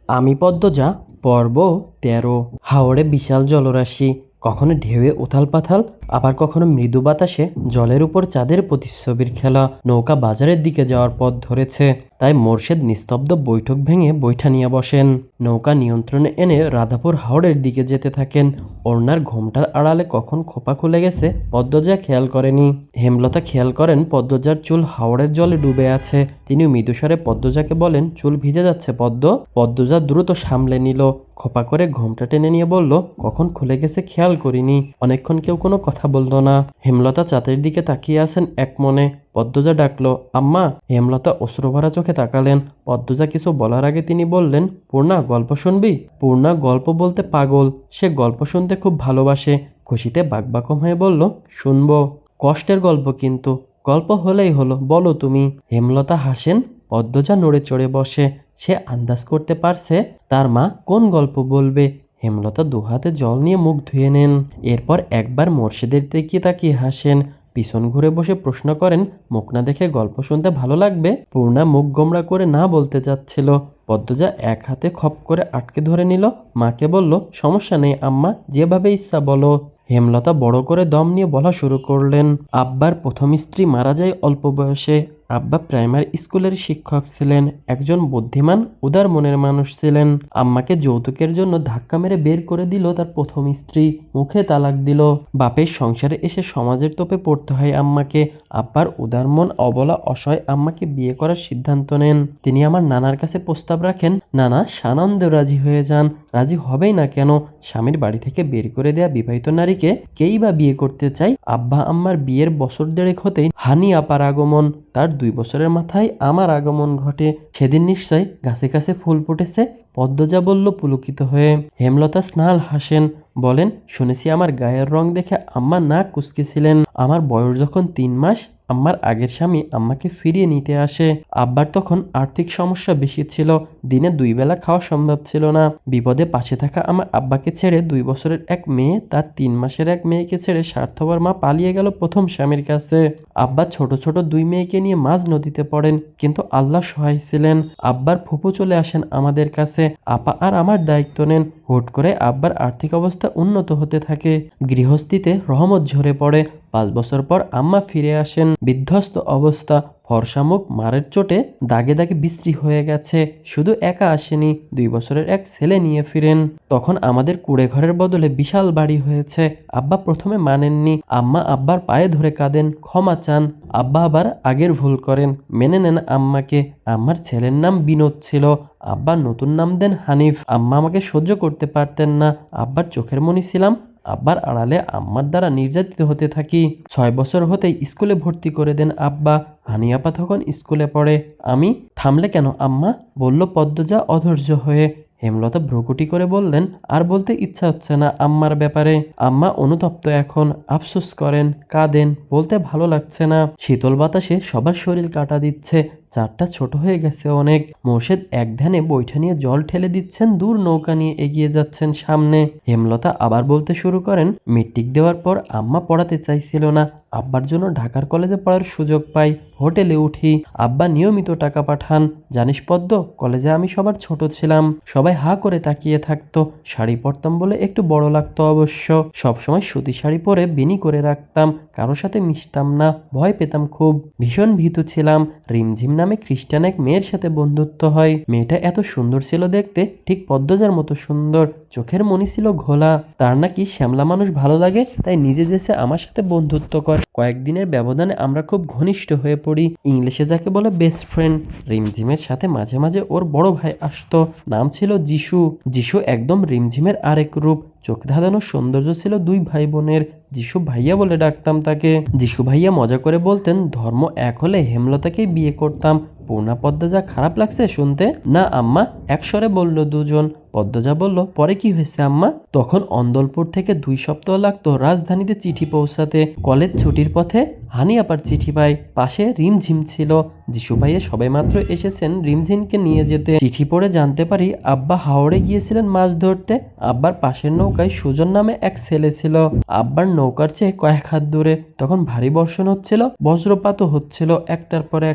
আমি পদ্মজা পর্ব ১৩। হাওরে বিশাল জলরাশি, কখনো ঢেউয়ে উথাল পাথাল, আবার কখনো মৃদু বাতাসে জলের উপর চাঁদের প্রতিচ্ছবির খেলা। নৌকা বাজারের দিকে যাওয়ার পথ ধরেছে, তাই মোর্শেদ নিস্তব্ধ বৈঠক ভেঙে বৈঠা নিয়ে বসেন। নৌকা নিয়ন্ত্রণে এনে রাধাপুর হাওরের দিকে যেতে থাকেন। ওড়নার ঘোমটার আড়ালে কখন খোপা খুলে গেছে পদ্মজা খেয়াল করেনি। হেমলতা খেয়াল করেন পদ্মজার চুল হাওরের জলে ডুবে আছে। তিনি মৃদুস্বরে পদ্মজাকে বলেন, চুল ভিজে যাচ্ছে পদ্ম। পদ্মজা দ্রুত সামলে নিল, খোপা করে ঘোমটা টেনে নিয়ে বলল, কখন খুলে গেছে খেয়াল করিনি। অনেকক্ষণ কেউ কোনো কথা বলল না। হেমলতা চাঁদের দিকে তাকিয়ে আছেন এক মনে। পদ্মজা ডাকলো, আম্মা। হেমলতা অশ্রুভরা চোখে তাকালেন। পদ্মজা কিছু বলার আগে তিনি বললেন, পূর্ণা, গল্প শুনবি? পূর্ণা গল্প বলতে পাগল, সে গল্প শুনতে খুব ভালোবাসে। খুশিতে বাকবাকম হয়ে বলল, শুনবো। কষ্টের গল্প কিন্তু। গল্প হলেই হলো, বলো তুমি। হেমলতা হাসেন। পদ্মজা নড়ে চড়ে বসে। সে আন্দাজ করতে পারছে তার মা কোন গল্প বলবে। হেমলতা দুহাতে জল নিয়ে মুখ ধুয়ে নেন। এরপর একবার মোর্শেদের দিকে তাকিয়ে হাসেন। পিছন ঘুরে বসে প্রশ্ন করেন, মুখ না দেখে গল্প শুনতে ভালো লাগবে? পূর্ণা মুখ গোমড়া করে না বলতে যাচ্ছিল। পদ্মজা এক হাতে খপ করে আটকে ধরে নিল। মাকে বলল, সমস্যা নেই আম্মা, যেভাবে ইচ্ছা বলো। হেমলতা বড় করে দম নিয়ে বলা শুরু করলেন, আব্বার প্রথম স্ত্রী মারা যায় অল্প বয়সে। আব্বা প্রাইমারি স্কুলের শিক্ষক ছিলেন, একজন বুদ্ধিমান উদার মনের মানুষ ছিলেন। আম্মাকে যৌতুকের জন্য ধাক্কা মেরে বের করে দিল তার প্রথম স্ত্রী, মুখে তালাক দিল। বাপের সংসারে এসে সমাজের তোপে পড়তে হয় আম্মাকে। আব্বার উদার মন অবলা অসহায় আম্মাকে বিয়ে করার সিদ্ধান্ত নেন। তিনি আমার নানার কাছে প্রস্তাব রাখেন। নানা সানন্দে রাজি হয়ে যান। রাজি হবেই না কেন? স্বামীর বাড়ি থেকে বের করে দেয়া বিবাহিত নারীকে কেই বা বিয়ে করতে চাই? আব্বা আম্মার বিয়ের বছর দেড়েক হতেই হানি আপার আগমন। তার ২ বছরের মাথায় আমার আগমন ঘটে। সেদিন নিশ্চয় গাছে গাছে ফুল ফুটেছে। পদ্মজা বলল পুলকিত হয়ে। হেমলতা স্নাল হাসেন, বলেন, শুনেছি আমার গায়ের রং দেখে আম্মা নাক কুঁচকেছিলেন। আমার বয়স যখন ৩ মাস, আম্মার আগের স্বামী আম্মাকে ফিরিয়ে নিতে আসে। আব্বার তখন আর্থিক সমস্যা বেশি ছিল, দিনে ২ বেলা খাওয়া সম্ভব ছিল না। বিপদে পাশে থাকা আমার আব্বাকে ছেড়ে ২ বছরের এক মেয়ে, তার ৩ মাসের এক মেয়েকে ছেড়ে স্বার্থপর মা পালিয়ে গেল প্রথম স্বামীর কাছে। আব্বা ছোট ছোট ২ মেয়েকে নিয়ে মাঝ নদীতে পড়েন, কিন্তু আল্লাহ সহায় ছিলেন। আব্বার ফুপু চলে আসেন আমাদের কাছে। আপা আর আমার দায়িত্ব নেন। হুট করে আব্বার আর্থিক অবস্থা উন্নত হতে থাকে। গৃহস্থিতে রহমত ঝরে পড়ে। ৫ বছর পর আম্মা ফিরে আসেন। বিধ্বস্ত অবস্থা, ফর্সা মুখ মারের চোটে দাগে দাগে বিশ্রী হয়ে গেছে। শুধু একা আসেনি, ২ বছরের এক ছেলে নিয়ে ফিরেন। তখন আমাদের কুড়ে ঘরের বদলে বিশাল বাড়ি হয়েছে। আব্বা প্রথমে মানেননি। আম্মা আব্বার পায়ে ধরে কাঁদেন, ক্ষমা চান। আব্বা আবার আগের ভুল করেন, মেনে নেন আম্মাকে। আম্মার ছেলের নাম বিনোদ ছিল, আব্বা নতুন নাম দেন হানিফ। আম্মা আমাকে সহ্য করতে পারতেন না। আব্বার চোখের মণি ছিলাম। আব্বার আড়ালে আম্মার দ্বারা নির্যাতিত হতে থাকি। ৬ বছর হতেই স্কুলে ভর্তি করে দেন আব্বা। হানি আপা তখন স্কুলে পড়ে। আমি। থামলে কেন আম্মা? বলল পদ্মজা অধৈর্য হয়ে। হেমলতা ভ্রুকুটি করে বললেন, আর বলতে ইচ্ছা হচ্ছে না আম্মার ব্যাপারে। আম্মা অনুতপ্ত এখন, আফসোস করেন, কাঁদেন, বলতে ভালো লাগছে না। শীতল বাতাসে সবার শরীর কাটা দিচ্ছে। চারটা ছোট হয়ে গেছে অনেক। মোর্শেদ এক ধ্যানে বৈঠা নিয়ে জল ঠেলে দিচ্ছেন, দূর নৌকা নিয়ে এগিয়ে যাচ্ছেন সামনে। হেমলতা আবার বলতে শুরু করেন, মেট্রিক দেওয়ার পর আম্মা পড়াতে চাইছিল না। আব্বার জন্য ঢাকার কলেজে পড়ার সুযোগ পাই। হোটেলে উঠি। আব্বা নিয়মিত টাকা পাঠান। জানিস পদ্ম, কলেজে আমি সবার ছোট ছিলাম। সবাই হা করে তাকিয়ে থাকতো। শাড়ি পরতাম বলে একটু বড় লাগতো অবশ্য। সবসময় সুতি শাড়ি পরে বেনি করে রাখতাম। কারোর সাথে মিশতাম না, ভয় পেতাম খুব। ভীষণ ভীতু ছিলাম। রিমঝিম নামে খ্রিস্টান এক মেয়ের সাথে বন্ধুত্ব হয়। মেয়েটা এত সুন্দর ছিল দেখতে, ঠিক পদ্মজার মতো সুন্দর। চোখের মণি ছিল ঘোলা। তার নাকি শ্যামলা মানুষ ভালো লাগে, তাই নিজে যেসে আমার সাথে বন্ধুত্ব করে। কয়েকদিনের ব্যবধানে আমরা খুব ঘনিষ্ঠ হয়ে পড়ি। ইংলিশে যাকে বলে বেস্ট ফ্রেন্ড। রিমঝিমের সাথে মাঝে মাঝে ওর বড় ভাই আসতো, নাম ছিল যিশু। যিশু একদম রিমঝিমের আরেক রূপ। চোখ ধাঁধানো সৌন্দর্য ছিল ২ ভাই বোনের। যিশু ভাইয়া বলে ডাকতাম তাকে। যিশু ভাইয়া মজা করে বলতেন, ধর্ম এক হলে হেমলতাকেই বিয়ে করতাম। পূর্ণা পদ্মজা খারাপ লাগছে শুনতে? না আম্মা, একস্বরে বলল দুজন। পদ্মজা বলল, পরে কি হয়েছে আম্মা? তখন অন্দলপুর থেকে ২ সপ্তাহ লাগতো রাজধানীতে চিঠি পৌঁছাতে। কলেজ ছুটির পথে হানি আপার চিঠি পাই। পাশে রিমঝিম ছিল। যিশু ভাইয়া সবাই মাত্র এসেছেন রিমঝিমকে নিয়ে যেতে। চিঠি পড়ে জানতে পারি আব্বা হাওড়ে গিয়েছিলেন মাছ ধরতে। আব্বার পাশের নৌকায় সুজন নামে এক ছেলে ছিল। আব্বার নৌকার চেয়ে কয়েক হাত দূরে। তখন ভারী বর্ষণ হচ্ছিল, বজ্রপাতও হচ্ছিল একটার পরে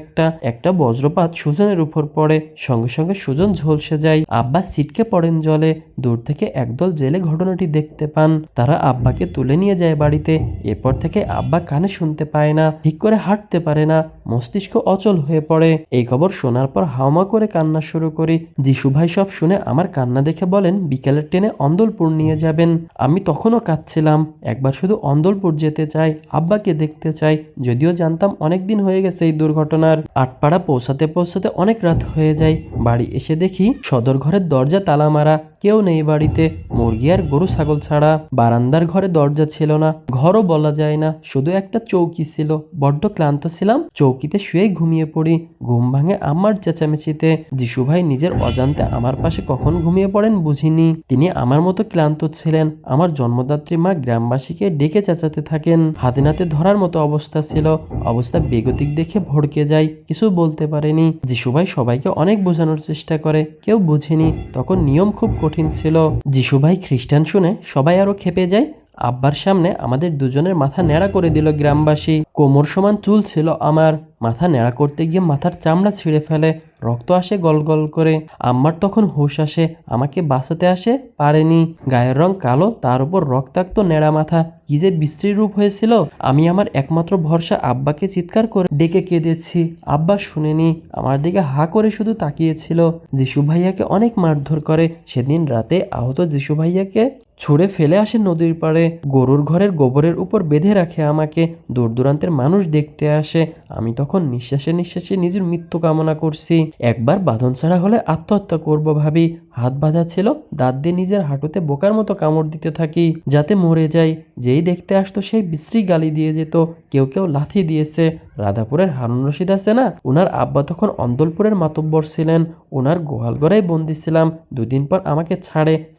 একটা বজ্রপাত সুজনের উপর পড়ে। সঙ্গে সঙ্গে সুজন ঝলসে যায়। আব্বা ছিটকে পড়েন জলে। দূর থেকে একদল জেলে ঘটনাটি দেখতে পান। তারা আব্বাকে তুলে নিয়ে যায় বাড়িতে। এরপর থেকে আব্বা কানে শুনতে পায় না, ঠিক করে হাঁটতে পারে না, মস্তিষ্ক অচল হয়ে পড়ে। এই খবর শোনার পর হাওমা করে কান্না শুরু করি। যিশু ভাই সব শুনে আমার কান্না দেখে বলেন বিকেলের ট্রেনে অন্দলপুর নিয়ে যাবেন। আমি তখনও কাঁদছিলাম। একবার শুধু অন্দলপুর যেতে চাই, আব্বাকে দেখতে চাই। যদিও জানতাম অনেকদিন হয়ে গেছে এই দুর্ঘটনার। আটপাড়া পৌঁছাতে পৌঁছাতে অনেক রাত হয়ে যায়। বাড়ি এসে দেখি সদর ঘরের দরজা তালা মারা, কেউ নেই বাড়িতে, মুরগি আর গরু ছাগল ছাড়া। বারান্দার ঘরে দরজা ছিল না, ঘরও বলা যায় না, শুধু একটা চৌকি ছিল। বড্ড ক্লান্ত ছিলাম, চৌকিতে শুয়ে ঘুমিয়ে পড়ি। ঘুম ভাঙে আমার চেঁচামেচিতে। যিশু ভাই নিজের অজান্তে আমার পাশে কখন ঘুমিয়ে পড়েন বুঝিনি। তিনি আমার মতো ক্লান্ত ছিলেন। আমার জন্মদাত্রী মা গ্রামবাসীকে ডেকে চেঁচাতে থাকেন। হাতে নাতে ধরার মতো অবস্থা ছিল। অবস্থা বেগতিক দেখে ভড়কে যাই, কিছু বলতে পারেনি। যিশু ভাই সবাইকে অনেক বোঝানোর চেষ্টা করে, কেউ বুঝেনি। তখন নিয়ম খুব কঠিন ছিল। যিশু ভাই খ্রিস্টান শুনে সবাই আরো খেপে যায়। আব্বার সামনে আমাদের দুজনের মাথা ন্যাড়া করে দিল গ্রামবাসী। কোমর সমান চুল ছিল আমার। মাথা ন্যাড়া করতে গিয়ে মাথার চামড়া ছিঁড়ে ফেলে, রক্ত আসে গল গল করে। আম্মার তখন হুঁশ আসে, আমাকে বাঁচাতে আসে, পারেনি। গায়ের রং কালো, তার উপর রক্তাক্ত ন্যাড়া মাথা। কি যে বিশ্রী রূপ হয়েছিল। আমি আমার একমাত্র ভরসা আব্বাকে চিৎকার করে ডেকে কেঁদেছি। আব্বা শুনেনি, আমার দিকে হা করে শুধু তাকিয়েছিল। যিশু ভাইয়াকে অনেক মারধর করে। সেদিন রাতে আহত যিশু ভাইয়াকে ছুঁড়ে ফেলে আসে নদীর পাড়ে। গরুর ঘরের গোবরের উপর বেঁধে রাখে আমাকে। দূর দূরান্তের মানুষ দেখতে আসে। আমি তখন নিঃশ্বাসে নিঃশ্বাসে নিজের মৃত্যু কামনা করছি। একবার বাঁধন ছাড়া হলে আত্মহত্যা করব ভাবি। হাত বাঁধা ছিল, দাঁত দিয়ে নিজের হাঁটুতে বোকার মতো কামড় দিতে থাকি যাতে মরে যাই। যেই দেখতে আসতো সেই বিশ্রী গালি দিয়ে যেত। কেউ কেউ লাথি দিয়েছে। রাধাপুরের হারুন রশিদ আছে না, ওনার আব্বা তখন অন্দলপুরের মাতব্বর ছিলেন। ওনার গোয়ালঘরেই বন্দি ছিলাম। দুদিন পর আমাকে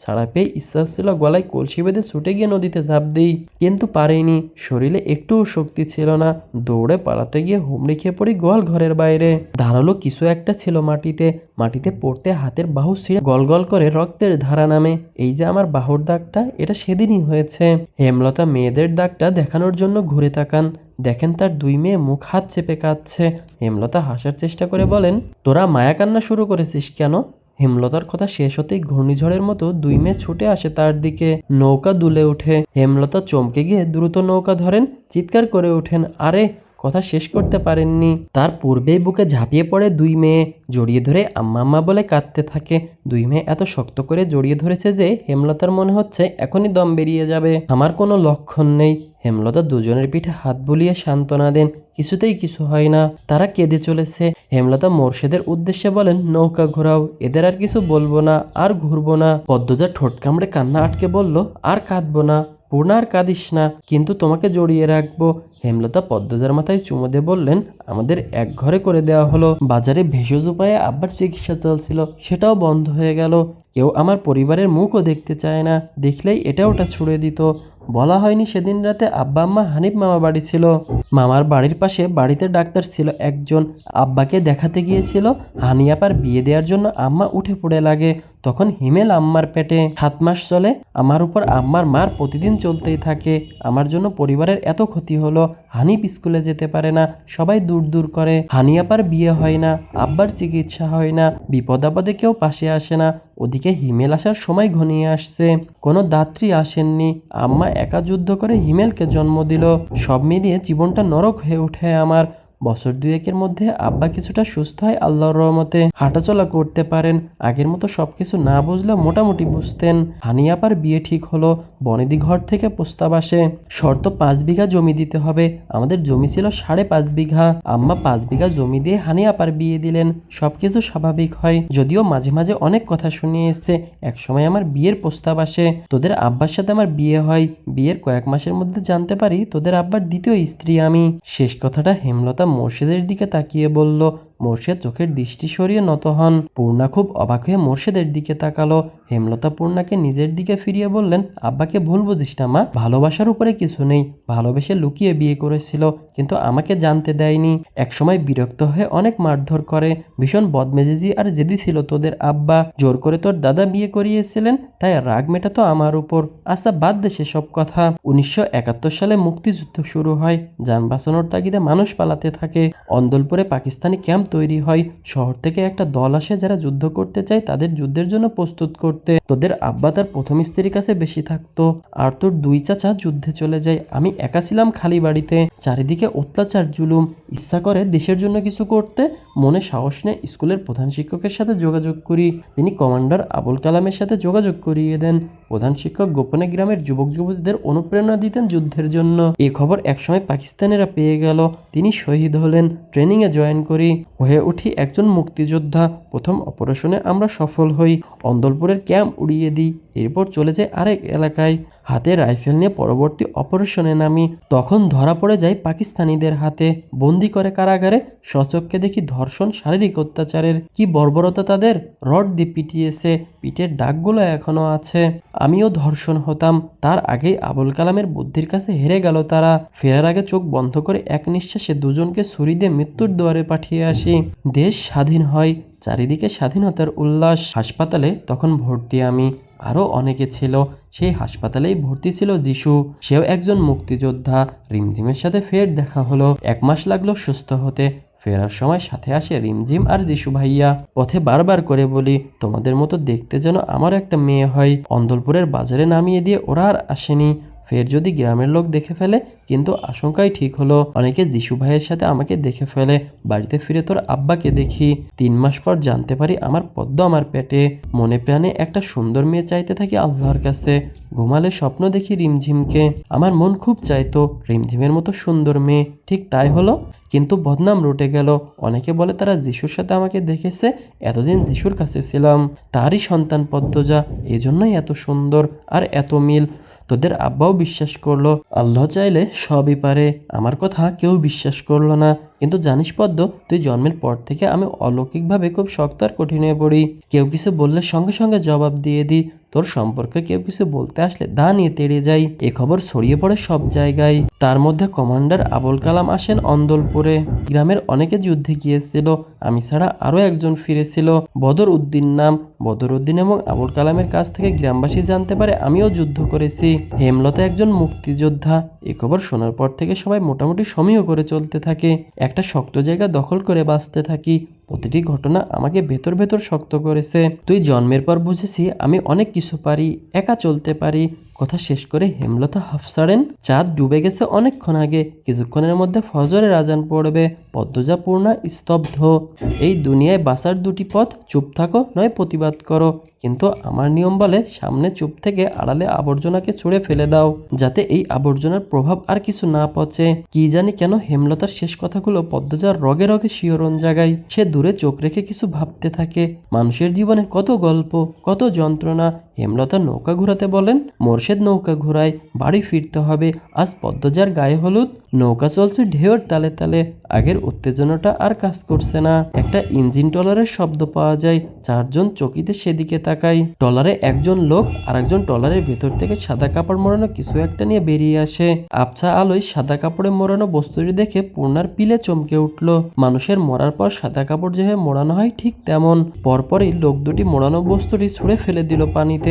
ছাড়া পেয়ে ইচ্ছা ছিল গলায় কলসি বেঁধে ছুটে গিয়ে নদীতে ঝাঁপ দিই, কিন্তু পারিনি। শরীরে একটুও শক্তি ছিল না। দৌড়ে পালাতে গিয়ে হুমড়ি খেয়ে পড়ি গোয়াল ঘরের বাইরে। ধারালো কিছু একটা ছিল মাটিতে পড়তে হাতের বাহু ছিঁড়ে গল গল করে রক্তের ধারা নামে। এই যে আমার বাহুর দাগটা, এটা সেদিনই হয়েছে। হেমলতা মেয়েদের দাগটা দেখানোর জন্য ঘুরে তাকান। দেখেন তার দুই মেয়ে মুখ হাত চেপে কাঁদছে। হেমলতা হাসার চেষ্টা করে বলেন, তোরা মায়া কান্না শুরু করেছিস কেন? হেমলতার কথা শেষ হতেই ঘূর্ণিঝড়ের মতো দুই মেয়ে ছুটে আসে তার দিকে। নৌকা দুলে ওঠে। হেমলতা চমকে গিয়ে দ্রুত নৌকা ধরেন, চিৎকার করে ওঠেন, আরে! কথা শেষ করতে পারেননি। তার পূর্বেই বুকে ঝাঁপিয়ে পড়ে দুই মেয়ে, জড়িয়ে ধরে আম্মা আম্মা বলে কাঁদতে থাকে। দুই মেয়ে এত শক্ত করে জড়িয়ে ধরেছে যে হেমলতার মনে হচ্ছে এখনই দম বেরিয়ে যাবে। আমার কোনো লক্ষণ নেই। হেমলতা দুজনের পিঠে হাত বুলিয়ে সান্ত্বনা দেন। কিছুতেই কিছু হয় না, তারা কেঁদে চলেছে। হেমলতা মোর্শেদের উদ্দেশ্যে বলেন, নৌকা ঘোরাও, এদের আর কিছু বলবো না, আর ঘুরবো না। পদ্মজা ঠোঁট কামড়ে কান্না আটকে বলল, আর কাঁদবো না পূর্ণা, আর কাঁদিস না, কিন্তু তোমাকে জড়িয়ে রাখবো। হেমলতা পদ্মজার মাথায় চুমু দিয়ে বললেন, আমাদের এক ঘরে করে দেওয়া হলো। বাজারে ভেষজ উপায়ে আব্বার চিকিৎসা চলছিল, সেটাও বন্ধ হয়ে গেল। কেউ আমার পরিবারের মুখও দেখতে চায় না, দেখলেই এটা ওটা ছুড়ে দিত। বলা হয়নি সেদিন রাতে আব্বা আম্মা হানিফ মামা বাড়ি ছিল। মামার বাড়ির পাশে বাড়িতে ডাক্তার ছিল একজন। আব্বাকে দেখাতে গিয়েছিল। হানিয়াপার বিয়ে দেওয়ার জন্য আম্মা উঠে পড়ে লাগে। তখন হিমেল আম্মার পেটে 7 মাস চলে। আমার উপর আম্মার মার প্রতিদিন চলতেই থাকে। আমার জন্য পরিবারের এত ক্ষতি হলো। হানিফ স্কুলে যেতে পারে না, সবাই দূর দূর করে। হানিয়াপার বিয়ে হয় না, আব্বার চিকিৎসা হয় না, বিপদ আপদে কেউ পাশে আসে না। ওদিকে হিমেল আসার সময় ঘনিয়ে আসছে, কোনো দাত্রী আসেননি। আম্মা একা যুদ্ধ করে হিমেলকে জন্ম দিল। সব মিলিয়ে জীবনটা নরক হয়ে ওঠে আমার। বছর দুয়েকের মধ্যে আব্বা কিছুটা সুস্থ হয় আল্লাহর রহমতে। হাঁটাচলা করতে পারেন। আগের মতো সবকিছু না বুঝলেও মোটামুটি বুঝতেন। হানিয়াপার বিয়ে ঠিক হলো। বনেদি ঘর থেকে প্রস্তাব আসে। শর্ত 5 বিঘা জমি দিতে হবে। আমাদের জমি ছিল 5.5 বিঘা। আম্মা 5 বিঘা জমি দিয়ে হানিয়াপার বিয়ে দিলেন। সবকিছু স্বাভাবিক হয়, যদিও মাঝে মাঝে অনেক কথা শুনিয়ে এসছে। একসময় আমার বিয়ের প্রস্তাব আসে, তোদের আব্বার সাথে আমার বিয়ে হয়। বিয়ের কয়েক মাসের মধ্যে জানতে পারি তোদের আব্বার দ্বিতীয় স্ত্রী আমি। শেষ কথাটা হেমলতা মোর্শেদের দিকে তাকিয়ে বলল, মোর্শেদ চোখের দৃষ্টি সরিয়ে নত হন। পূর্ণা খুব অবাক হয়ে মোর্শেদের দিকে তাকালো। হেমলতা পূর্ণাকে নিজের দিকে ফিরিয়ে বললেন, আব্বাকে ভুল বুঝিস না মা, ভালোবাসার উপরে কিছু নেই। ভালোবেসে লুকিয়ে বিয়ে করেছিল, কিন্তু আমাকে জানতে দেয়নি। একসময় বিরক্ত হয়ে অনেক মারধর করে, ভীষণ বদমেজাজি আর জেদি ছিল তোদের আব্বা। জোর করে তোর দাদা বিয়ে করিয়েছিলেন, তাই রাগ মেটাতো আমার উপর। আচ্ছা বাদ দে সেসব কথা। 1971 সালে মুক্তিযুদ্ধ শুরু হয়। যান বাঁচানোর তাগিদে মানুষ পালাতে থাকে। অন্দলপুরে পাকিস্তানি ক্যাম্প তৈরি হয়। শহর থেকে একটা দল আসে যারা যুদ্ধ করতে চায়, তাদের যুদ্ধের জন্য প্রস্তুত করতে। তোদের আব্বা তার প্রথম স্ত্রীর কাছে বেশি থাকতো, আর তোর দুই চাচা যুদ্ধে চলে যায়। আমি একা ছিলাম খালি বাড়িতে। চারিদিকে অত্যাচার, জুলুম। ইচ্ছা করে দেশের জন্য কিছু করতে। মনে সাহস নেই, স্কুলের প্রধান শিক্ষকের সাথে যোগাযোগ করি। তিনি কমান্ডার আবুল কালামের সাথে যোগাযোগ করিয়ে দেন। প্রধান শিক্ষক গোপনে গ্রামের যুবক যুবতীদের অনুপ্রেরণা দিতেন যুদ্ধের জন্য। এই খবর একসময় পাকিস্তানিরা পেয়ে গেল। তিনি শহীদ হলেন। ট্রেনিংয়ে জয়েন করি, হয়ে উঠি একজন মুক্তিযোদ্ধা। প্রথম অপারেশনে আমরা সফল হই, অন্দলপুরের ক্যাম্প উড়িয়ে দিই। এরপর চলে যায় আরেক এলাকায়। হাতে রাইফেল নিয়ে পরবর্তী অপারেশনে নামি। তখন ধরা পড়ে যায় পাকিস্তানিদের হাতে, বন্দি করে কারাগারে। স্বচক্ষে দেখি ধর্ষণ, শারীরিক অত্যাচারের কি বর্বরতা তাদের। রড দিয়ে পিটিয়েছে, পিঠের দাগগুলো এখনো আছে। আমিও ধর্ষণ হতাম। তার আগেই আবুল কালামের বুদ্ধির কাছে হেরে গেল তারা। ফেরার আগে চোখ বন্ধ করে এক নিঃশ্বাসে দুজনকে ছুরি দিয়ে মৃত্যুর দুয়ারে পাঠিয়ে আসি। দেশ স্বাধীন হয়, চারিদিকে স্বাধীনতার উল্লাস। হাসপাতালে তখন ভর্তি আমি, আরও অনেকে ছিল। সেই হাসপাতালেই ভর্তি ছিল যিশু, সেও একজন মুক্তিযোদ্ধা। রিমঝিমের সাথে ফের দেখা হলো। 1 মাস লাগলো সুস্থ হতে। ফেরার সময় সাথে আসে রিমঝিম আর যিশু ভাইয়া। পথে বারবার করে বলি, তোমাদের মতো দেখতে যেন আমার একটা মেয়ে হয়। অন্দলপুরের বাজারে নামিয়ে দিয়ে ওরা আর আসেনি। ফের যদি গ্রামের লোক দেখে ফেলে, কিন্তু আশঙ্কাই ঠিক হলো। অনেকে যিশু ভাইয়ের সাথে আমাকে দেখে ফেলে। বাড়িতে ফিরে তোর আব্বাকে দেখি। 3 মাস পর জানতে পারি আমার পদ্ম আমার পেটে। মনে প্রাণে একটা সুন্দর মেয়ে চাইতে থাকি আল্লাহর কাছে। ঘুমালে স্বপ্ন দেখি রিমঝিমকে। আমার মন খুব চাইতো রিমঝিমের মতো সুন্দর মেয়ে। ঠিক তাই হলো, কিন্তু বদনাম রটে গেল। অনেকে বলে তারা যিশুর সাথে আমাকে দেখেছে। এতদিন যিশুর কাছে ছিলাম, তারই সন্তান পদ্মজা, এজন্যই এত সুন্দর আর এত মিল। তোদের আব্বাও বিশ্বাস করলো, আল্লাহ চাইলে সবই পারে। আমার কথা কেউ বিশ্বাস করলো না। কিন্তু জানিস পদ্ম, তুই জন্মের পর থেকে আমি অলৌকিকভাবে খুব শক্ত আর কঠিন হয়ে পড়ি। কেউ কিছু বললে সঙ্গে সঙ্গে জবাব দিয়ে দিই। তোর সম্পর্কে কেউ কিছু বলতে আসলে দা নিয়ে তেড়ে যাই। এ খবর ছড়িয়ে পড়ে সব জায়গায়। তার মধ্যে কমান্ডার আবুল কালাম আসেন অন্দলপুরে। গ্রামের অনেকে যুদ্ধে গিয়েছিল, আমি ছাড়া আরো একজন ফিরেছিল, বদর উদ্দিন নাম। বদর উদ্দিন এবং আবুল কালামের কাছ থেকে গ্রামবাসী জানতে পারে আমিও যুদ্ধ করেছি। হেমলতা একজন মুক্তিযোদ্ধা। এ খবর শোনার পর থেকে সবাই মোটামুটি সমীহ করে চলতে থাকে। একটা শক্ত জায়গা দখল করে বাঁচতে থাকি। প্রতিটি ঘটনা আমাকে ভেতর ভেতর শক্ত করেছে। তুই জন্মের পর বুঝেছি আমি অনেক কিছু পারি, একা চলতে পারি। কথা শেষ করে হেমলতা হাফ ছাড়েন। চাঁদ ডুবে গেছে অনেকক্ষণ আগে, কিছুক্ষণের মধ্যে ফজরের আজান পড়বে। পদ্মজা পূর্ণা স্তব্ধ। এই দুনিয়ায় বাঁচার দুটি পথ, চুপ থাকো নয় প্রতিবাদ করো। কিন্তু আমার নিয়ম বলে, সামনে চুপ থেকে আড়ালে আবর্জনাকে ছুঁড়ে ফেলে দাও, যাতে এই আবর্জনার প্রভাব আর কিছু না পচে। কি জানি কেন হেমলতার শেষ কথাগুলো পদ্মজার রগে রগে শিহরণ জাগায়। সে দূরে চোখ রেখে কিছু ভাবতে থাকে। মানুষের জীবনে কত গল্প, কত যন্ত্রণা। হেমলতা নৌকা ঘোরাতে বলেন, মোর্শেদ নৌকা ঘোরায়। বাড়ি ফিরতে হবে। আজ পদ্মজার গায়ে হলুদ। নৌকা চলছে ঢেউয়ের তালে তালে। আগের উত্তেজনাটা আর কাজ করছে না। একটা ইঞ্জিন ট্রলারের শব্দ পাওয়া যায়। 4 জন চকিতে সেদিকে তাকাই। ট্রলারে একজন লোক, আর একজন ট্রলারের ভেতর থেকে সাদা কাপড় মোড়ানো কিছু একটা নিয়ে বেরিয়ে আসে। আবছা আলোয় সাদা কাপড়ে মোড়ানো বস্তুটি দেখে পূর্ণার পিলে চমকে উঠল। মানুষের মরার পর সাদা কাপড় যেভাবে মোড়ানো হয় ঠিক তেমন। পরপরই লোক দুটি মোড়ানো বস্তুটি ছুঁড়ে ফেলে দিল পানিতে।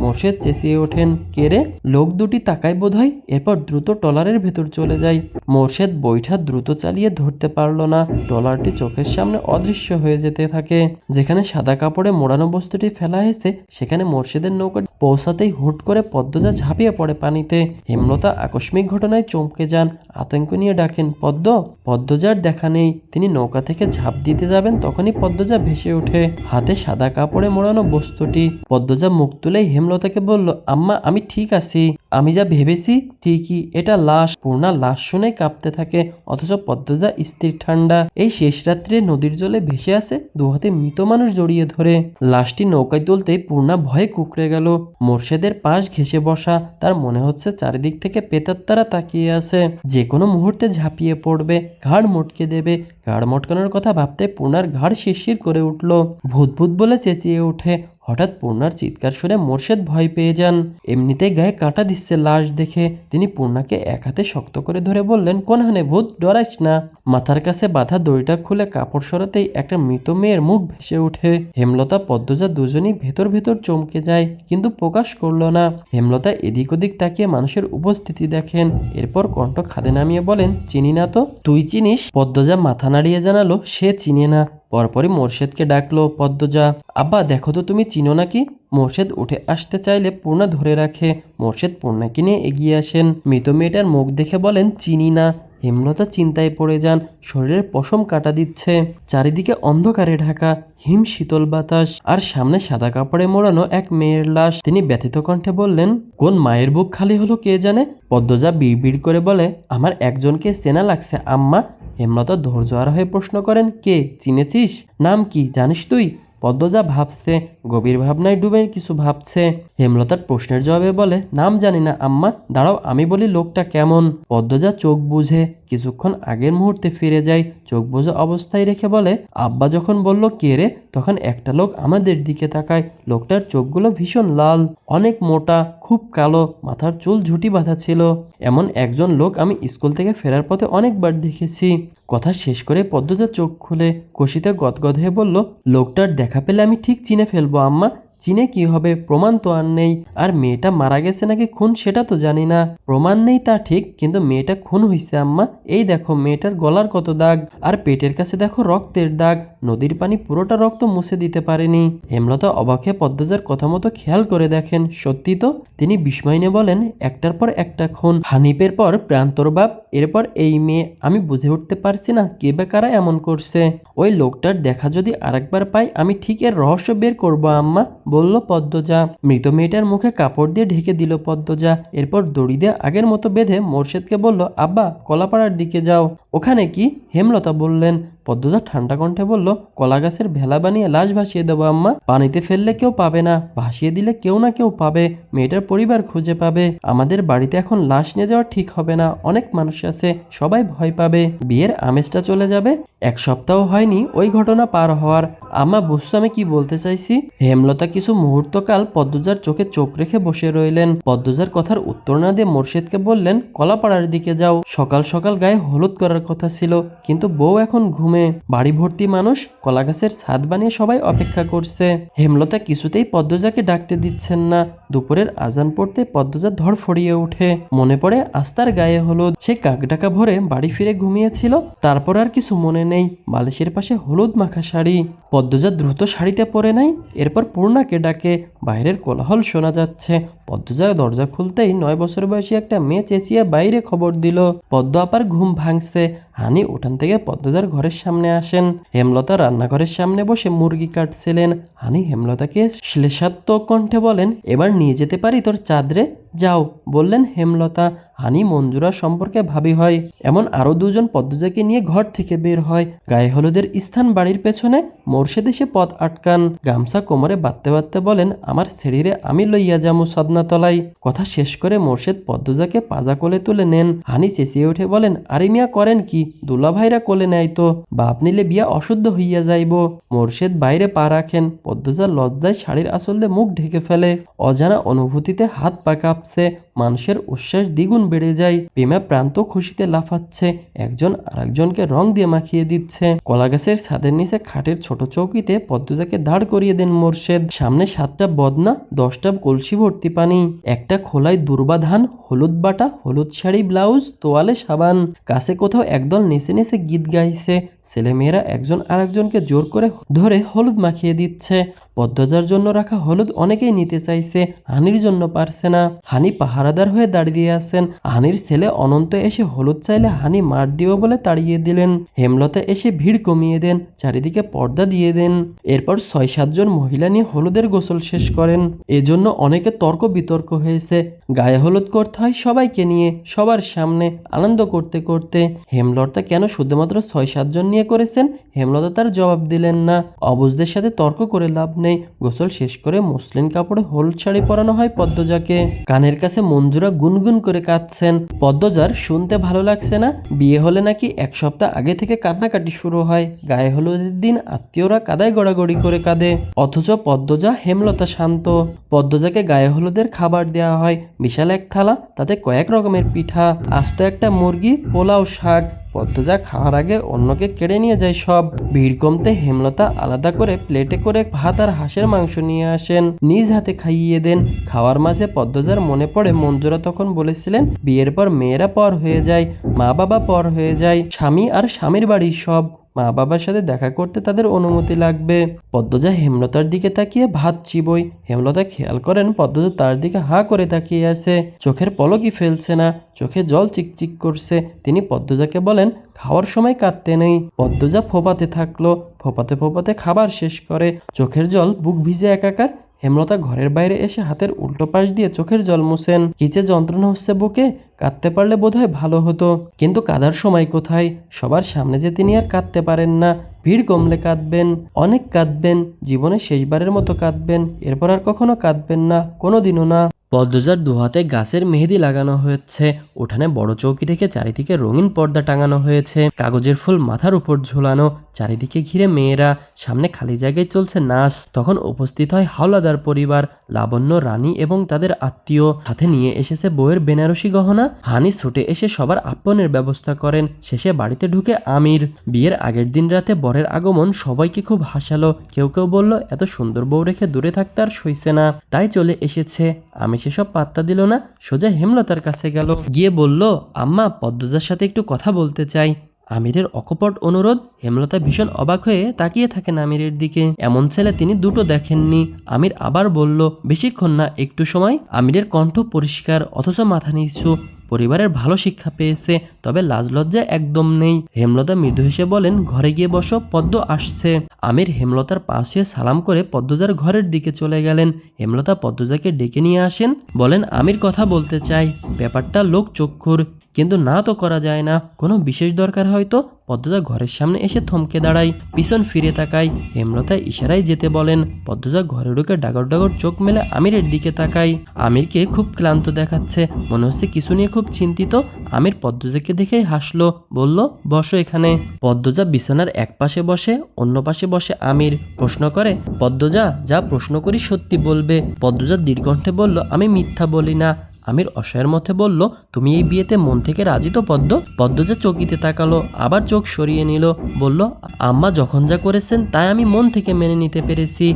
মোর্শেদ চেঁচিয়ে ওঠেন, কে রে? লোক দুটি তাকায় বোধহয়, এরপর দ্রুত ট্রলারের ভেতর চলে যায়। মোর্শেদ বৈঠা দ্রুত চালিয়ে ধরতে পারল না। ট্রলারটি চোখের সামনে অদৃশ্য হয়ে যেতে থাকে। যেখানে সাদা কাপড়ে মোড়ানো বস্তুটি ফেলা হয়েছে, সেখানে মোর্শেদের নৌকা পৌঁছাতেই হুট করে পদ্মজা ঝাঁপিয়ে পড়ে পানিতে। হেমলতা আকস্মিক ঘটনায় চমকে যান, আতঙ্ক নিয়ে ডাকেন, পদ্ম। পদ্মজার দেখা নেই। তিনি নৌকা থেকে ঝাঁপ দিতে যাবেন, তখনই পদ্মজা ভেসে ওঠে, হাতে সাদা কাপড়ে মোড়ানো বস্তুটি। পদ্মজা মুক্ত তুলেই হেমলতাকে বলল, আম্মা আমি ঠিক আছি, আমি যা ভেবেছি ঠিকই, এটা লাশ। পূর্ণা লাশ শুনেই কাঁপতে থাকে, অথচ পদ্মজা স্থির ঠান্ডা। এই শেষ রাত্রে নদীর জলে ভেসে আছে, দু হাতে মৃত মানুষ জড়িয়ে ধরে। লাশটি নৌকায় তুলতেই পূর্ণা ভয়ে কুঁকড়ে গেল। মোর্শেদের পাশ ঘেঁষে বসা, তার মনে হচ্ছে চারিদিক থেকে প্রেতাত্মারা তাকিয়ে আছে, যে কোনো মুহূর্তে ঝাঁপিয়ে পড়বে, ঘাড় মটকে দেবে। ঘাড় মটকানোর কথা ভাবতে পূর্ণার ঘাড় শিরশির করে উঠল। ভূত ভূত বলে চেঁচিয়ে ওঠে। হঠাৎ পূর্ণার চিৎকার শুনে মোর্শেদ ভয় পেয়ে যান। এমনিতেই গায়ে কাঁটা দিচ্ছে লাশ দেখে। তিনি পূর্ণাকে এক হাতে শক্ত করে ধরে বললেন, কোন হানে ভূত, ডরাইস না। মাথার কাছে বাঁধা দড়িটা খুলে কাপড় সরাতেই একটা মৃত মেয়ের মুখ ভেসে ওঠে। হেমলতা পদ্মজা দুজনই ভেতর ভেতর চমকে যায়, কিন্তু প্রকাশ করলো না। হেমলতা এদিক ওদিক তাকিয়ে মানুষের উপস্থিতি দেখেন, এরপর কণ্ঠ খাদে নামিয়ে বলেন, চিনি না তো। তুই চিনিস? পদ্মজা মাথা নাড়িয়ে জানালো সে চিনে না। পরপরই মোর্শেদকে ডাকলো পদ্মজা, আব্বা দেখো তো তুমি চিনো নাকি। মোর্শেদ উঠে আসতে চাইলে পূর্ণা ধরে রাখে। মোর্শেদ পূর্ণাকে নিয়ে এগিয়ে আসেন। মৃত মেয়েটার মুখ দেখে বলেন, চিনি না। হেমলতা চিন্তায় পড়ে যান, শরীরের পশম কাটা দিচ্ছে। চারিদিকে অন্ধকারে ঢাকা, হিম শীতল বাতাস, আর সামনে সাদা কাপড়ে মোড়ানো এক মেয়ের লাশ। তিনি ব্যথিত কণ্ঠে বললেন, কোন মায়ের বুক খালি হলো কে জানে। পদ্মজা বিড়বিড় করে বলে, আমার একজনকে চেনা লাগছে আম্মা। হেমলতা ধৈর্য হারা হয়ে প্রশ্ন করেন, কে, চিনেছিস? নাম কি জানিস তুই? পদ্মজা ভাবছে, গভীর ভাবনায় ডুবে কিছু ভাবছে। হেমলতার প্রশ্নের জবাবে বলে, নাম জানি না আম্মা, দাঁড়াও আমি বলি লোকটা কেমন। পদ্মজা চোখ বুঝে কিছুক্ষণ আগের মুহূর্তে ফিরে যায়, চোখ বুঝে অবস্থায় রেখে বলে, আব্বা যখন বলল কে রে, তখন একটা লোক আমাদের দিকে তাকায়। লোকটার চোখগুলো ভীষণ লাল, অনেক মোটা, খুব কালো, মাথার চুল ঝুঁটি বাঁধা ছিল। এমন একজন লোক আমি স্কুল থেকে ফেরার পথে অনেকবার দেখেছি। কথা শেষ করে পদ্মজা চোখ খুলে কষিতে গদগদ হয়ে বলল, লোকটার দেখা পেলে আমি ঠিক চিনে ফেলবো আম্মা। চিনে কি হবে, প্রমাণ তো আর নেই। আর মেয়েটা মারা গেছে নাকি খুন সেটা তো জানি না। প্রমাণ নেই তা ঠিক, কিন্তু মেয়েটা খুন হয়েছে আম্মা। এই দেখো মেয়েটার গলার কত দাগ, আর পেটের কাছে দেখো রক্তের দাগ। নদীর পানি পুরোটা রক্ত মুছে দিতে পারেনি। হেমলতা অবাক হয়ে পদ্মজার কথা মতো খেয়াল করে দেখেন, সত্যি তো। তিনি বিস্ময় নিয়ে বলেন, একটার পর একটা খুন, হানিফের পর প্রান্তর বাপ, এরপর এই মেয়ে। আমি বুঝে উঠতে পারছি না কে বা কারা এমন করছে। ওই লোকটার দেখা যদি আরেকবার পাই, আমি ঠিক এর রহস্য বের করবো আম্মা, বলল পদ্মজা। মৃত মেয়েটার মুখে কাপড় দিয়ে ঢেকে দিল পদ্মজা। এরপর দড়ি দিয়ে আগের মতো বেঁধে মোর্শেদকে বলল, আব্বা কলাপাড়ার দিকে যাও। ওখানে কি? হেমলতা বললেন। পদ্মজা ঠান্ডা কণ্ঠে বলল, কলা গাছের ভেলা বানিয়ে লাশ ভাসিয়ে দেবো আম্মা। পানিতে ফেললে কেউ পাবে না, ভাসিয়ে দিলে কেউ না কেউ পাবে। মেয়েটার পরিবার খুঁজে পাবে। আমাদের বাড়িতে এখন লাশ নিয়ে যাওয়া ঠিক হবে না, অনেক মানুষ আছে, সবাই ভয় পাবে। বিয়ের আমেজটা চলে যাবে। এক সপ্তাহ হয়নি ওই ঘটনা পার হওয়ার। আম্মা বুঝছো আমি কি বলতে চাইছি? হেমলতা কিছু মুহূর্তকাল পদ্মজার চোখে চোখ রেখে বসে রইলেন। পদ্মজার কথার উত্তর না দিয়ে মোর্শেদকে বললেন, কলাপাড়ার দিকে যাও। সকাল সকাল গায়ে হলুদ করার কথা ছিল, কিন্তু বউ এখন ঘুমে। বাড়ি ভর্তি মানুষ, কলা গাছের ছাদ বানিয়ে সবাই অপেক্ষা করছে। হেমলতা কিছুতেই পদ্মজাকে ডাকতে দিচ্ছেন না। দুপুরের আজান পড়তে পদ্মজা ধড়ফড়িয়ে উঠে। মনে পড়ে আস্তার গায়ে হলুদ। সে কাকডাকা ভরে বাড়ি ফিরে ঘুমিয়েছিল, তারপর আর কিছু মনে নেই। বালিশের পাশে হলুদ মাখা শাড়ি। পদ্মজা দ্রুত শাড়িটা পরে নাই, এরপর পূর্ণাকে ডাকে। বাইরের কোলাহল শোনা যাচ্ছে। পদ্মজা দরজা খুলতেই 9 বছর বয়সী একটা মেয়ে চেঁচিয়ে বাইরে খবর দিল, পদ্ম আপার ঘুম ভাঙছে। হানি উঠান থেকে পদ্মজার ঘরের সামনে আসেন। হেমলতা রান্নাঘরের সামনে বসে মুরগি কাটছিলেন। হানি হেমলতাকে শ্লেষাত্মক কণ্ঠে বলেন, এবার নিয়ে যেতে পারি তোর চাঁদরে? যাও, বললেন হেমলতা। হানি মঞ্জুরা সম্পর্কে ভাবি হয়। এমন আরো দুজন পদ্মজাকে নিয়ে ঘর থেকে বের হয়। গায়ে হলুদের স্থান বাড়ির পেছনে। মোর্শেদ এসে পথ আটকান। গামছা কোমরে বাঁধতে বাঁধতে বলেন, আমার ছেড়িরে আমি লইয়া যামু সদনাতলায়। কথা শেষ করে মোর্শেদ পদ্মজাকে পাজা কোলে তুলে নেন। হানি চেঁচিয়ে উঠে বলেন, আরে মিয়া করেন কি? দুলা ভাইরা কোলে নেয় তো, বাপ নিলে বিয়া অশুদ্ধ হইয়া যাইব। মোর্শেদ বাইরে পা রাখেন। পদ্মজা লজ্জায় শাড়ির আঁচল দিয়ে মুখ ঢেকে ফেলে। অজানা অনুভূতিতে হাত পা কাঁপছে। মানুষের উচ্ছ্বাস দ্বিগুণ বেড়ে যায়। প্রেমা প্রান্ত খুশিতে লাফাচ্ছে। একজন আরেকজনকে রং দিয়ে মাখিয়ে দিচ্ছে। কলা গাছের ছাদের নিচে খাটের ছোট চৌকিতে পদ্মজাকে দাঁড় করিয়ে দেন মোর্শেদ। সামনে 7টা বদনা, 10টা কলসি ভর্তি পানি, একটা খোলায় দুর্বা ধান, হলুদ বাটা, হলুদ শাড়ি, ব্লাউজ, তোয়ালে, সাবান। কাছে কোথাও একদল নেচে নেচে গীত গাইছে। ছেলেমেয়েরা একজন আরেকজনকে জোর করে ধরে হলুদ মাখিয়ে দিচ্ছে। পদ্মজার জন্য রাখা হলুদ অনেকেই নিতে চাইছে, হানির জন্য পারছে না। হানি পাহাড় পাহারাদার হয়ে দাঁড়িয়ে আছেন। হানির ছেলে অনন্ত এসে হলুদ চাইলে হানি মার দিও বলে তাড়িয়ে দিলেন। হেমলতা এসে ভিড় কমিয়ে দেন, চারিদিকে পর্দা দিয়ে দেন। এরপর ৬-৭ জন মহিলা নিয়ে হলুদের গোসল শেষ করেন। এজন্য অনেকে তর্ক বিতর্ক হয়েছে। গায়ে হলুদ করতে হয় সবাইকে নিয়ে, সবার সামনে, আনন্দ করতে করতে। হেমলতা কেন শুধুমাত্র ৬-৭ জন নিয়ে করেছেন, হেমলতা তার জবাব দিলেন না। অবুঝদের সাথে তর্ক করে লাভ নেই। গোসল শেষ করে মসলিন কাপড়ে হলুদ শাড়ি পরানো হয় পদ্মজাকে। কানের কাছে মঞ্জুরা গুনগুন করে কাঁদছেন। পদ্মজার শুনতে ভালো লাগছে না। বিয়ে হলে নাকি ১ সপ্তাহ আগে থেকে কান্নাকাটি শুরু হয়। গায়ে হলুদের দিন আত্মীয়রা কাদায় গড়াগড়ি করে কাঁদে, অথচ পদ্মজা হেমলতা শান্ত। পদ্মজাকে গায়ে হলুদের খাবার দেওয়া হয়, বিশাল এক থালা, তাতে কয়েক রকমের পিঠা, আস্ত একটা মুরগি, পোলাও, শাক। পদ্মজা খাওয়ার আগে অন্যকে কেড়ে নিয়ে যায় সব। ভিড় কমতে হেমলতা আলাদা করে প্লেটে করে ভাত আর হাঁসের মাংস নিয়ে আসেন, নিজ হাতে খাইয়ে দেন। খাওয়ার মাঝে পদ্মজার মনে পড়ে মঞ্জুরা তখন বলেছিলেন বিয়ের পর মেয়েরা পর হয়ে যায়, মা বাবা পর হয়ে যায়, স্বামী আর স্বামীর বাড়ি সব। মা বাবার সাথে দেখা করতে তাদের অনুমতি লাগবে। পদ্মজা হেমলতার দিকে তাকিয়ে ভাত চিবোয়। হেমলতা খেয়াল করেন পদ্মজা তার দিকে হা করে তাকিয়ে আছে, চোখের পলকই ফেলছে না, চোখে জল চিকচিক করছে। তিনি পদ্মজাকে বলেন খাওয়ার সময় কাঁদতে নেই। পদ্মজা ফোপাতে থাকলো, ফোপাতে ফোপাতে খাবার শেষ করে। চোখের জল বুক ভিজে একাকার। হেমলতা ঘরের বাইরে এসে হাতের উল্টো পাশ দিয়ে চোখের জল মুছেন। কি যে যন্ত্রণা হচ্ছে বুকে, কাঁদতে পারলে বোধহয় ভালো হতো, কিন্তু কাঁদার সময় কোথায়? সবার সামনে যে তিনি আর কাঁদতে পারেন না। ভিড় কমলে কাঁদবেন, অনেক কাঁদবেন, জীবনে শেষবারের মতো কাঁদবেন, এরপর আর কখনো কাঁদবেন না, কোনোদিনও না। পদ্মজার দুহাতে গাছের মেহেদি লাগানো হয়েছে। উঠানে বড় চৌকি রেখে চারিদিকে রঙিন পর্দা টাঙানো হয়েছে, কাগজের ফুল মাথার উপর ঝুলানো। চারিদিকে ঘিরে মেয়েরা, সামনে খালি জায়গায় চলছে নাচ। তখন উপস্থিত হয় হাওলাদার পরিবার, লাবণ্য, রানী এবং তাদের আত্মীয়। সাথে নিয়ে এসেছে বউয়ের বেনারসি গহনা। হানি ছুটে এসে সবার আপনের ব্যবস্থা করেন। শেষে বাড়িতে ঢুকে আমির। বিয়ের আগের দিন রাতে বরের আগমন সবাইকে খুব হাসালো। কেউ কেউ বলল এত সুন্দর বউ রেখে দূরে থাকতে আর সইছে না, তাই চলে এসেছে। আমি সেসব পাত্তা দিল না, সোজা হেমলতার কাছে গেল, গিয়ে বলল আম্মা, পদ্মজার সাথে একটু কথা বলতে চাই। আমিরের অকপট অনুরোধ। হেমলতা ভীষণ অবাক হয়ে তাকিয়ে থাকেন আমিরের দিকে। এমন ছেলে তিনি দুটো দেখেননি। আমির আবার বলল বেশিক্ষণ না, একটু সময়। আমিরের কণ্ঠ পরিষ্কার, অথচ মাথা নিচু। পরিবারের ভালো শিক্ষা পেয়েছে, তবে লাজ লজ্জা একদম নেই। হেমলতা মৃদু হেসে বলেন ঘরে গিয়ে বসো, পদ্ম আসছে। আমির হেমলতার পাশ হয়ে সালাম করে পদ্মজার ঘরের দিকে চলে গেলেন। হেমলতা পদ্মজাকে ডেকে নিয়ে আসেন, বলেন আমির কথা বলতে চাই। ব্যাপারটা লোক চক্ষুর, কিন্তু না তো করা যায় না। কোনো বিশেষ দরকার হয়তো। পদ্মজা ঘরের সামনে এসে থমকে দাঁড়ায়, পিছন ফিরে তাকায়। হেমলতা ইশারায় যেতে বলেন। পদ্মজা ঘরে ঢুকে ডাগর ডাগর চোখ মেলে আমিরের দিকে তাকায়। আমিরকে খুব ক্লান্ত দেখাচ্ছে, মনে হচ্ছে কিছু নিয়ে খুব চিন্তিত। আমির পদ্মজাকে দেখেই হাসলো, বলল বসো এখানে। পদ্মজা বিছানার এক পাশে বসে, অন্য পাশে বসে আমির। প্রশ্ন করে পদ্মজা, যা প্রশ্ন করি সত্যি বলবে। পদ্মজা দীর্ঘণ্ঠে বলল আমি মিথ্যা বলি না। আমির অসহায়ের মধ্যে বলল তুমি এই বিয়েতে মন থেকে রাজি তো পদ্ম? পদ্মজা চকিতে তাকালো, আবার চোখ সরিয়ে নিল, বলল আম্মা যখন যা করেছেন তাই আমি মন থেকে মেনে নিতে পেরেছি।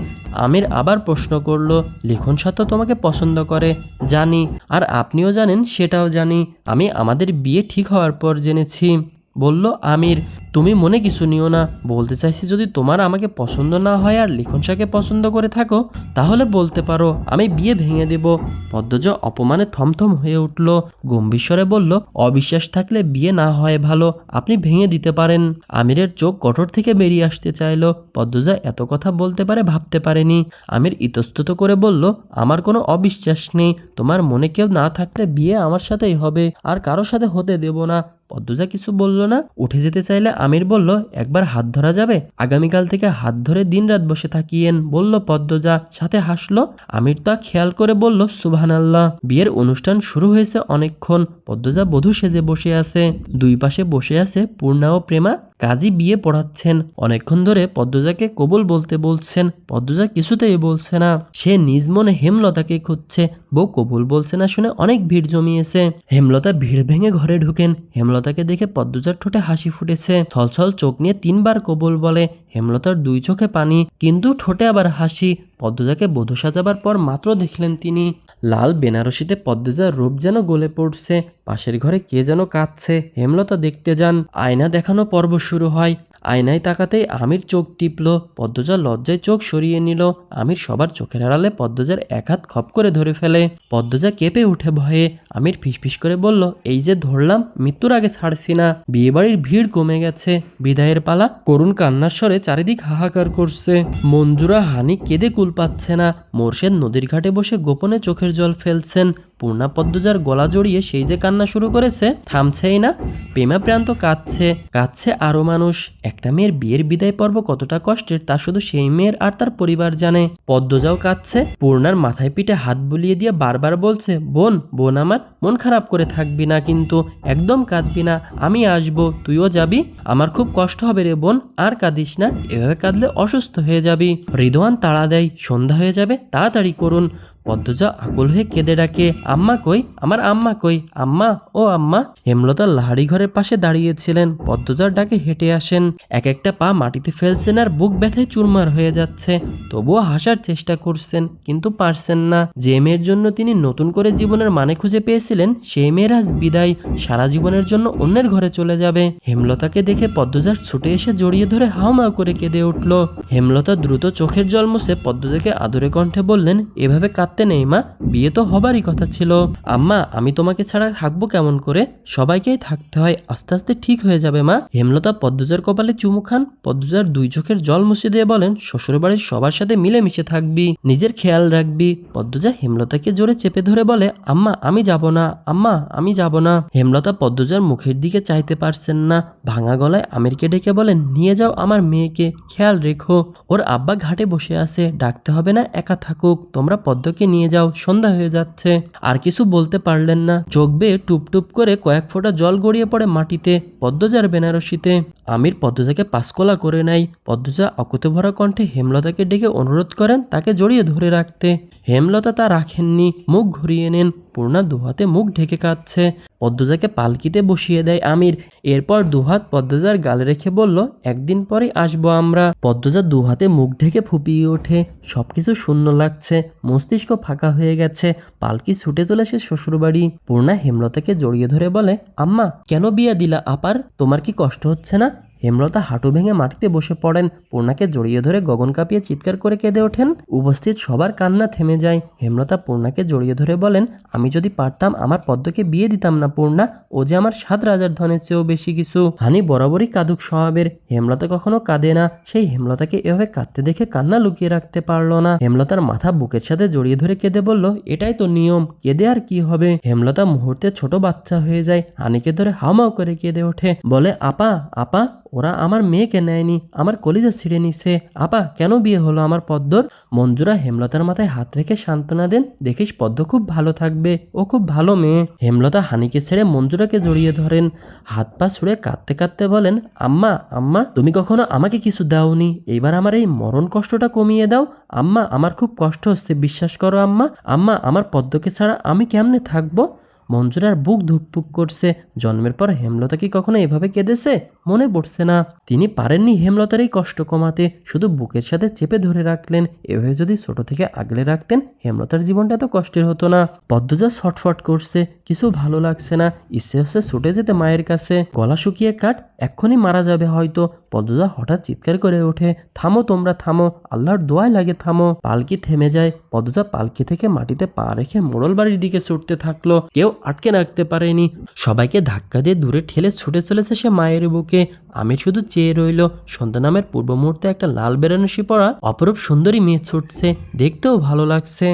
আমির আবার প্রশ্ন করলো লিখন সাথে তোমাকে পছন্দ করে? জানি, আর আপনিও জানেন সেটাও জানি। আমি আমাদের বিয়ে ঠিক হওয়ার পর জেনেছি। বলল আমির তুমি মনে কিছু নিও না। বলতে চাইছি যদি তোমার আমাকে পছন্দ না হয় আর লিখন শাহকে পছন্দ করে থাকো, তাহলে বলতে পারো, আমি বিয়ে ভেঙে দেব। পদ্মজা অপমানে থমথম হয়ে উঠল, গম্ভীর স্বরে বলল অবিশ্বাস থাকলে বিয়ে না হয় ভালো, আপনি ভেঙে দিতে পারেন। আমিরের চোখ কঠোর থেকে বেরিয়ে আসতে চাইল। পদ্মজা এত কথা বলতে পারে ভাবতে পারেনি। আমির ইতস্তত করে বলল আমার কোনো অবিশ্বাস নেই, তোমার মনে কেউ না থাকলে বিয়ে আমার সাথেই হবে, আর কারোর সাথে হতে দেব না। পদ্মজা কিছু বলল না। উঠে যেতে চাইলে আমির বলল একবার হাত ধরা যাবে? আগামীকাল থেকে হাত ধরে দিনরাত বসে থাকিয়েন, বলল পদ্মজা, সাথে হাসলো। আমির তা খেয়াল করে বলল সুবহানাল্লাহ। বিয়ের অনুষ্ঠান শুরু হয়েছে অনেকক্ষণ। পদ্মজা বধূ সেজে বসে আছে, দুই পাশে বসে আছে পূর্ণা ও প্রেমা। কাজী বিয়ে পড়াচ্ছেন। অনেকক্ষণ ধরে পদ্মজাকে কবুল বলতে বলছেন, পদ্মজা কিছুতেই বলছে না। সে নিজ মনে হেমলতাকে খুঁজছে। বউ কবুল বলছে না শুনে অনেক ভিড় জমিয়েছে। হেমলতা ভিড় ভেঙে ঘরে ঢুকেন। হেমলতাকে দেখে পদ্মজার ঠোঁটে হাসি ফুটেছে। ছলছল চোখ নিয়ে 3 বার কবুল বলে। হেমলতার 2 চোখে পানি, কিন্তু ঠোঁটে আবার হাসি। পদ্মজাকে বধূ সাজাবার পর মাত্র দেখলেন তিনি। লাল বেনারসিতে পদ্মজার রূপ যেন গলে পড়ছে। পাশের ঘরে কে যেন কাঁদছে। হেমলতা দেখতে যান। আয়না দেখানো পর্ব শুরু হয়। আয়নায় তাকাতেই আমির চোখ টিপল। পদ্মজা লজ্জায় চোখ সরিয়ে নিল। আমির সবার চোখের আড়ালে পদ্মজার এক হাত খপ করে ধরে ফেলে। পদ্মজা কেঁপে উঠে ভয়ে। আমির ফিসফিস করে বলল, এই যে ধরলাম, মৃত্যুর আগে ছাড়ছি না। বিয়েবাড়ির ভিড় কমে গেছে, বিদায়ের পালা। করুণ কান্নার স্বরে চারিদিক হাহাকার করছে। মঞ্জুরা হানি কেঁদে কুল পাচ্ছে না। মোর্শেদ নদীর ঘাটে বসে গোপনে চোখের জল ফেলছেন। পূর্ণা পদ্মজার গলা জড়িয়ে সেই যে কান্না শুরু করেছে, থামছেই না। প্রেমা প্রান্ত কাঁদছে আরো মানুষ। একটা মেয়ের বিয়ের বিদায় পর্ব কতটা কষ্টের তা শুধু সেই মেয়ের আর তার পরিবার জানে। পদ্মজাও কাঁদছে। পূর্ণার মাথায় পিঠে হাত বুলিয়ে দিয়ে বারবার বলছে, বোন বোন আমার, মন খারাপ করে থাকবি না কিন্তু, একদম কাঁদবি না, আমি আসবো, তুইও যাবি। আমার খুব কষ্ট হবে রে বোন, আর কাঁদিস না, এভাবে কাঁদলে অসুস্থ হয়ে যাবি। রিদওয়ান তাড়া দেয়, সন্ধ্যা হয়ে যাবে, তাড়াতাড়ি করুন। পদ্মজা আকুল হয়ে কেঁদে ডাকে, আম্মা কই, আমার আম্মা কই, আম্মা ও আম্মা। হেমলতা লাহারি ঘরের পাশে দাঁড়িয়েছিলেন। পদ্মজার ডাকে হেঁটে আসেন। এক একটা পা মাটিতে ফেলছেন আর বুক ব্যথায় চুরমার হয়ে যাচ্ছে। তবুও হাসার চেষ্টা করছেন, কিন্তু পারছেন না। যে মেয়ের জন্য তিনি নতুন করে জীবনের মানে খুঁজে পেয়েছিলেন, সেই মেয়ের আজ বিদায়, সারা জীবনের জন্য অন্যের ঘরে চলে যাবে। হেমলতাকে দেখে পদ্মজা ছুটে এসে জড়িয়ে ধরে হাউমাউ করে কেঁদে উঠল। হেমলতা দ্রুত চোখের জল মুছে পদ্মজাকে আদরে কণ্ঠে বললেন, এভাবে কাঁদতে নেই মা, বিয়ে তো হবারই কথা ছিল। আম্মা, আমি তোমাকে ছাড়া থাকবো কেমন করে, সবাইকেই থাকতে হয়, আস্তে আস্তে ঠিক হয়ে যাবে মা। হেমলতা পদ্মজার কপালে চুমু খান। পদ্মজার দুই চোখের জল মুছে দিয়ে বলেন, শ্বশুরবাড়ির সবার সাথে মিলেমিশে থাকবি, নিজের খেয়াল রাখবি। পদ্মজা হেমলতাকে জোরে চেপে ধরে বলে, আম্মা আমি যাব না, আম্মা আমি যাব না। হেমলতা পদ্মজার মুখের দিকে চাইতে পারছেন না। ভাঙা গলায় আমিরকে ডেকে বলেন, নিয়ে যাও আমার মেয়েকে, খেয়াল রেখো, ওর আব্বা ঘাটে বসে আছে, ডাকতে হবে না, একা থাকুক, তোমরা পদ্মকে নিয়ে যাও, সন্ধ্যা হয়ে যাচ্ছে। আর কিছু বলতে পারলেন না। চোখ বেয়ে টুপ টুপ করে কয়েক ফোঁটা জল গড়িয়ে পড়ে মাটিতে, পদ্মজার বেনারসিতে। আমির পদ্মজাকে পাঁচকলা করে নেয়। পদ্মজা অকুতে ভরা কণ্ঠে হেমলতাকে ডেকে অনুরোধ করেন তাকে জড়িয়ে ধরে রাখতে। হেমলতা তা রাখেননি, মুখ ঘুরিয়ে নেন। পূর্ণা দুহাতে মুখ ঢেকে কাঁদছে। পদ্মজাকে পালকিতে বসিয়ে দেয় আমির। এরপর দুহাত পদ্মজার গালে রেখে বলল, একদিন পরে আসবো আমরা। পদ্মজা দুহাতে মুখ ঢেকে ফুপিয়ে ওঠে। সবকিছু শূন্য লাগছে, মস্তিষ্ক ফাঁকা হয়ে গেছে। পালকি ছুটে চলেছে শ্বশুরবাড়ি। পূর্ণা হেমলতাকে জড়িয়ে ধরে বলে, আম্মা কেন বিয়ে দিলা আপার, তোমার কি কষ্ট হচ্ছে না? হেমলতা হাঁটু ভেঙে মাটিতে বসে পড়েন। পূর্ণাকে জড়িয়ে ধরে গগন কাঁপিয়ে চিৎকার করে কেঁদে ওঠেন। উপস্থিত সবার কান্না থেমে যায়। হেমলতা পূর্ণাকে জড়িয়ে ধরে বলেন, আমি যদি পারতাম আমার পদ্মকে বিয়ে দিতাম না পূর্ণা, ও যে আমার 7 রাজার ধনের চেয়েও বেশি কিছু। হানি বরাবরই কাঁদুক স্বভাবের। হেমলতা কখনো কাঁদে না। সেই হেমলতাকে এভাবে কাঁদতে দেখে কান্না লুকিয়ে রাখতে পারল না। হেমলতার মাথা বুকের সাথে জড়িয়ে ধরে কেঁদে বলল, এটাই তো নিয়ম, কেঁদে আর কি হবে। হেমলতা মুহূর্তে ছোট বাচ্চা হয়ে যায়। হানিকে ধরে হাউমাউ করে কেঁদে ওঠে, বলে, আপা আপা, ওরা আমার মেয়েকে নেয়নি, আমার কলিজা ছিঁড়ে নিছে। আপা কেন বিয়ে হলো আমার পদ্মর? মঞ্জুরা হেমলতার মাথায় হাত রেখে সান্ত্বনা দেন, দেখিস পদ্ম খুব ভালো থাকবে, ও খুব ভালো মেয়ে। হেমলতা হানিকে ছেড়ে মঞ্জুরাকে জড়িয়ে ধরেন। হাত পা ছুঁড়ে কাঁদতে কাঁদতে বলেন, আম্মা আম্মা, তুমি কখনো আমাকে কিছু দাওনি, এইবার আমার এই মরণ কষ্টটা কমিয়ে দাও। আম্মা আমার খুব কষ্ট হচ্ছে, বিশ্বাস করো আম্মা। আম্মা আমার পদ্মকে ছাড়া আমি কেমনে থাকবো? মঞ্জুরার বুক ধুকপুক করছে। জন্মের পর হেমলতা কি কখনো এভাবে কেঁদেছে? মনে পড়ছে না। তিনি পারেননি হেমলতার এই কষ্ট কমাতে, শুধু বুকের সাথে চেপে ধরে রাখলেন। এভাবে যদি ছোট থেকে আগলে রাখতেন, হেমলতার জীবনটা এত কষ্টের হতো না। পদ্মজা ছটফট করছে, কিছু ভালো লাগছে না। ইচ্ছে হচ্ছে ছুটে যেতে মায়ের কাছে। গলা শুকিয়ে কাঠ, এক্ষুনি মারা যাবে হয়তো। পদ্মজা হঠাৎ চিৎকার করে ওঠে, থামো তোমরা থামো, আল্লাহর দোয়ায় লাগে থামো। পালকি থেমে যায়। পদ্মজা পালকি থেকে মাটিতে পা রেখে মোড়ল বাড়ির দিকে ছুটতে থাকলো। কেউ আটকে রাখতে পারেনি। সবাইকে ধাক্কা দিয়ে দূরে ঠেলে ছুটে চলেছে সে মায়ের বুকে। আমি শুধু চেয়ে রইল। সন্ধ্যা নামের পূর্ব মুহূর্তে একটা লাল বেনারসি পরা অপরূপ সুন্দরী মেয়ে ছুটছে, দেখতেও ভালো লাগছে।